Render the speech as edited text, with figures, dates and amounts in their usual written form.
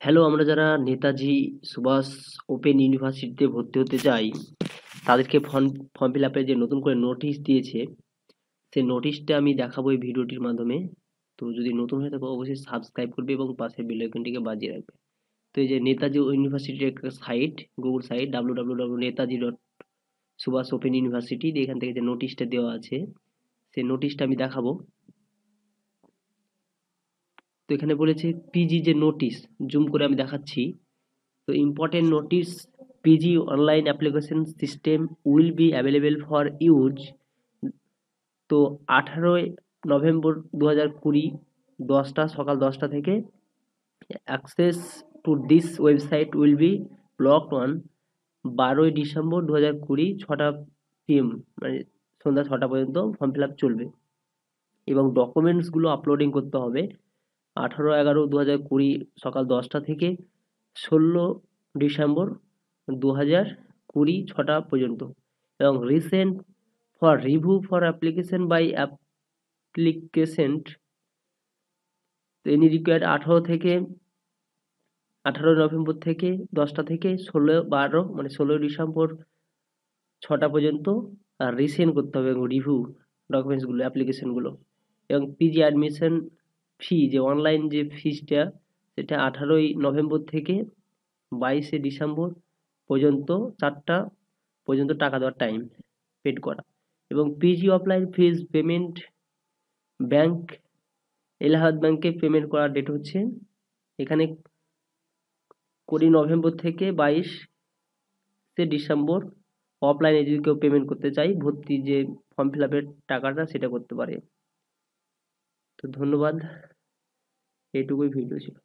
Hello, আমরা যারা Netaji Subhash open ইউনিভার্সিটিতে ভর্তি হতে চাই, তাদেরকে ফর্ম ফিল আপের যে নতুন করে নোটিশ দিয়েছে, সেই নোটিশটা আমি দেখাবো এই ভিডিওটির মাধ্যমে। তো যদি নতুন হয়ে থাকো অবশ্যই সাবস্ক্রাইব করবে এবং পাশের বেল আইকনটিকে বাজিয়ে রাখবে। তো এই যে নেতাজি ইউনিভার্সিটির একটা সাইট, গুগল সাইট www.netaji.সুভাষ ওপেন ইউনিভার্সিটি, এখান থেকে যে নোটিশটা দেওয়া আছে, সেই নোটিশটা আমি দেখাবো। তো এখানে বলেছে পিজি যে নোটিশ, জুম করে আমি দেখাচ্ছি। So important notice: PG online application system will be available for use। তো 18 নভেম্বর 2020 সকাল 10টা থেকে access to this website will be blocked on 12 December 2020 6টা PM, মানে সন্ধ্যা 6টা পর্যন্ত ফর্ম ফিল আপ চলবে এবং ডকুমেন্টসগুলো আপলোডিং করতে হবে 18/11/2020 সকাল 10টা থেকে 16 ডিসেম্বর 2020 6টা পর্যন্ত এবং recent for review for application by applicant any required 18 November থেকে 10টা থেকে 16/12 মানে 16 ডিসেম্বর 6টা পর্যন্ত রিসেন্ড করতে হবে এবং রিভিউ ডকুমেন্টসগুলো অ্যাপ্লিকেশনগুলো এবং পিজি অ্যাডমিশন ফি যে অনলাইন যে ফিসটা সেটা 18 নভেম্বর থেকে 22 ডিসেম্বর পর্যন্ত 4টা পর্যন্ত টাকা দেওয়ার টাইম পেড করা এবং পিজি অফলাইন ফিজ পেমেন্ট ব্যাংক এলাহাবাদ ব্যাংকে পেমেন্ট করার ডেট হচ্ছে এখানে 20 নভেম্বর থেকে 22 ডিসেম্বর অফলাইনে যদি কেউ পেমেন্ট করতে চাই ভর্তি যে ফর্ম ফিল আপের টাকাটা সেটা করতে পারে। তো ধন্যবাদ, এইটুকুই ভিডিও ছিল।